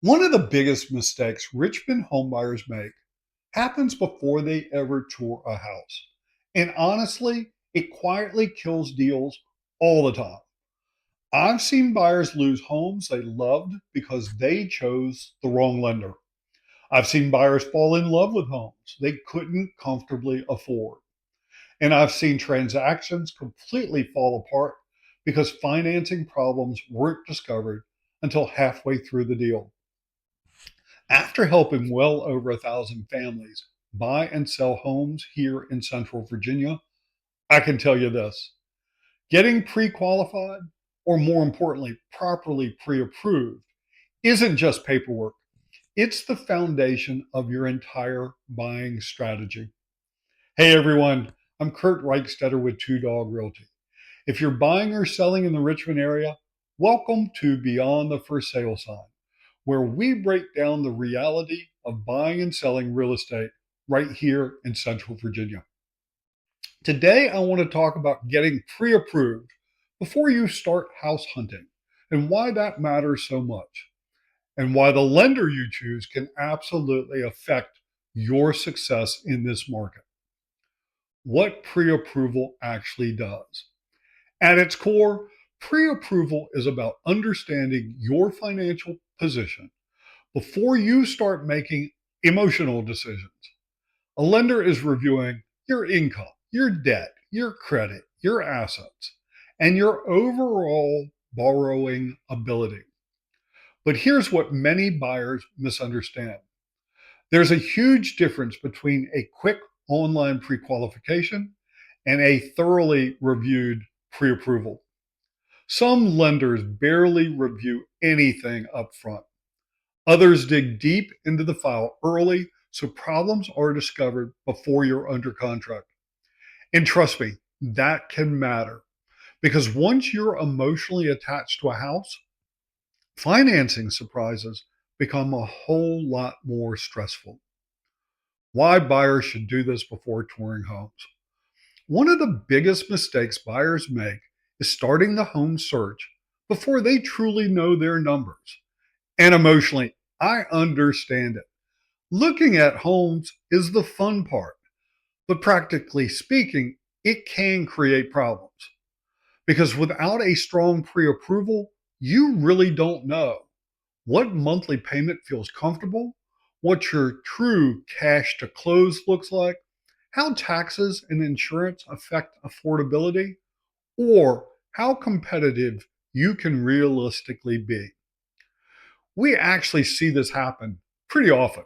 One of the biggest mistakes Richmond homebuyers make happens before they ever tour a house. And honestly, it quietly kills deals all the time. I've seen buyers lose homes they loved because they chose the wrong lender. I've seen buyers fall in love with homes they couldn't comfortably afford. And I've seen transactions completely fall apart because financing problems weren't discovered until halfway through the deal. After helping well over 1,000 families buy and sell homes here in Central Virginia, I can tell you this: getting pre qualified, or more importantly, properly pre approved, isn't just paperwork. It's the foundation of your entire buying strategy. Hey everyone, I'm Kurt Reichstetter with Two Dog Realty. If you're buying or selling in the Richmond area, welcome to Beyond the For Sale Sign, where we break down the reality of buying and selling real estate right here in Central Virginia. Today, I want to talk about getting pre approved before you start house hunting and why that matters so much, and why the lender you choose can absolutely affect your success in this market. What pre approval actually does. At its core, pre approval is about understanding your financial position before you start making emotional decisions. A lender is reviewing your income, your debt, your credit, your assets, and your overall borrowing ability. But here's what many buyers misunderstand: there's a huge difference between a quick online pre qualification and a thoroughly reviewed pre approval. Some lenders barely review anything up front. Others dig deep into the file early so problems are discovered before you're under contract. And trust me, that can matter because once you're emotionally attached to a house, financing surprises become a whole lot more stressful. Why buyers should do this before touring homes. One of the biggest mistakes buyers make is starting the home search before they truly know their numbers. And emotionally, I understand it. Looking at homes is the fun part, but practically speaking, it can create problems because without a strong pre approval, you really don't know what monthly payment feels comfortable, what your true cash to close looks like, how taxes and insurance affect affordability, or how competitive you can realistically be. We actually see this happen pretty often.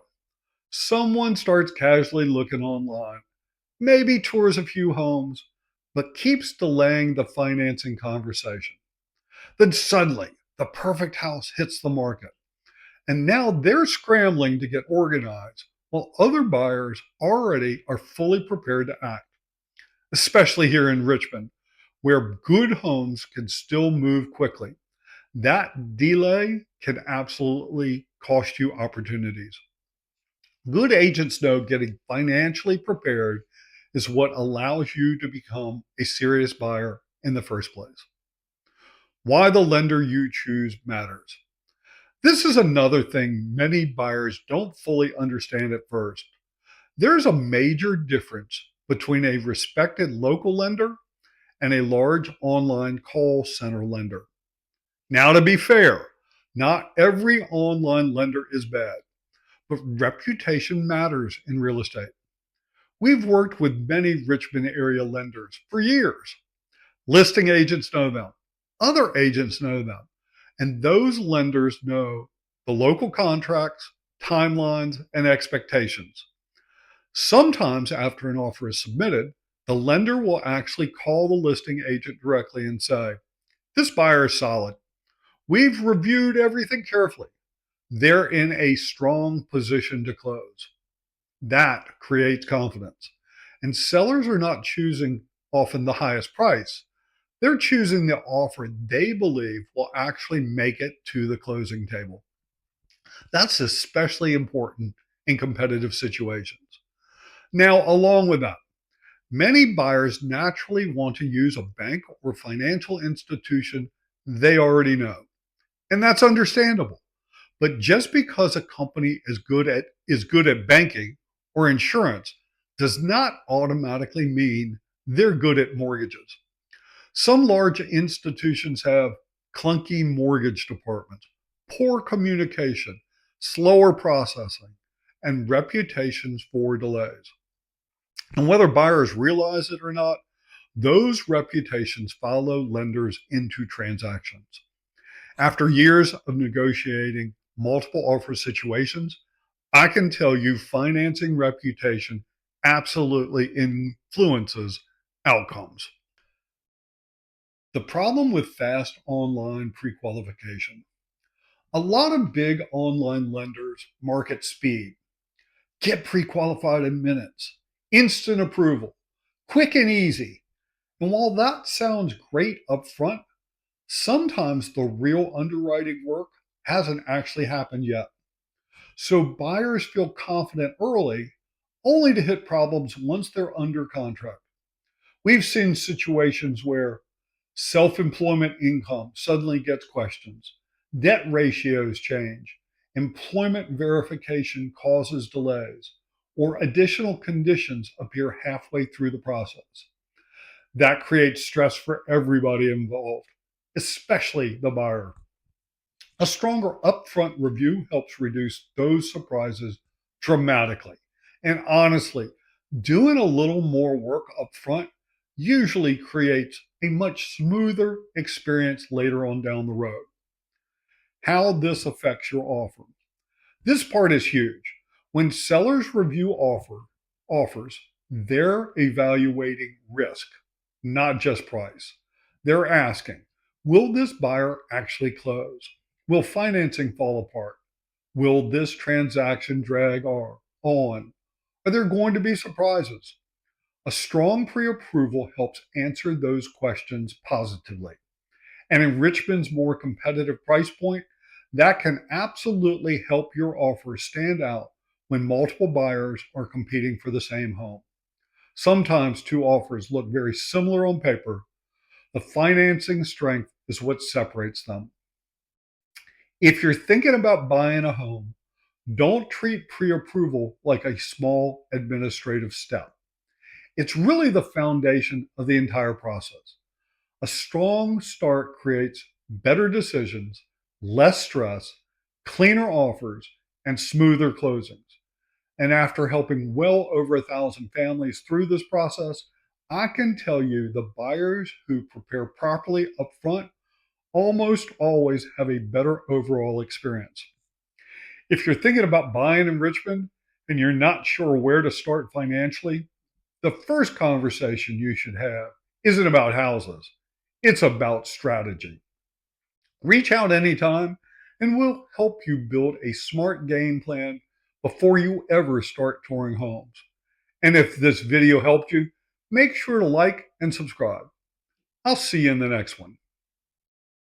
Someone starts casually looking online, maybe tours a few homes, but keeps delaying the financing conversation. Then suddenly, the perfect house hits the market, and now they're scrambling to get organized while other buyers already are fully prepared to act, especially here in Richmond, where good homes can still move quickly. That delay can absolutely cost you opportunities. Good agents know getting financially prepared is what allows you to become a serious buyer in the first place. Why the lender you choose matters. This is another thing many buyers don't fully understand at first. There's a major difference between a respected local lender and a large online call center lender. Now, to be fair, not every online lender is bad, but reputation matters in real estate. We've worked with many Richmond area lenders for years. Listing agents know them, other agents know them, and those lenders know the local contracts, timelines, and expectations. Sometimes, after an offer is submitted, the lender will actually call the listing agent directly and say, "This buyer is solid. We've reviewed everything carefully. They're in a strong position to close." That creates confidence. And sellers are not choosing often the highest price. They're choosing the offer they believe will actually make it to the closing table. That's especially important in competitive situations. Now, along with that, many buyers naturally want to use a bank or financial institution they already know. And that's understandable. But just because a company is good at banking or insurance does not automatically mean they're good at mortgages. Some large institutions have clunky mortgage departments, poor communication, slower processing, and reputations for delays. And whether buyers realize it or not, those reputations follow lenders into transactions. After years of negotiating multiple offer situations, I can tell you financing reputation absolutely influences outcomes. The problem with fast online pre-qualification: a lot of big online lenders market speed, get pre-qualified in minutes, instant approval, quick and easy. And while that sounds great up front, sometimes the real underwriting work hasn't actually happened yet. So buyers feel confident early, only to hit problems once they're under contract. We've seen situations where self employment income suddenly gets questions, debt ratios change, employment verification causes delays, or additional conditions appear halfway through the process. That creates stress for everybody involved, especially the buyer. A stronger upfront review helps reduce those surprises dramatically. And honestly, doing a little more work upfront usually creates a much smoother experience later on down the road. How this affects your offer. This part is huge. When sellers review offers, they're evaluating risk, not just price. They're asking, will this buyer actually close? Will financing fall apart? Will this transaction drag on? Are there going to be surprises? A strong pre-approval helps answer those questions positively. And in Richmond's more competitive price point, that can absolutely help your offer stand out when multiple buyers are competing for the same home. Sometimes two offers look very similar on paper. The financing strength is what separates them. If you're thinking about buying a home, don't treat pre approval like a small administrative step. It's really the foundation of the entire process. A strong start creates better decisions, less stress, cleaner offers, and smoother closings. And after helping well over 1,000 families through this process, I can tell you the buyers who prepare properly upfront almost always have a better overall experience. If you're thinking about buying in Richmond and you're not sure where to start financially, the first conversation you should have isn't about houses, it's about strategy. Reach out anytime and we'll help you build a smart game plan before you ever start touring homes. And if this video helped you, make sure to like and subscribe. I'll see you in the next one.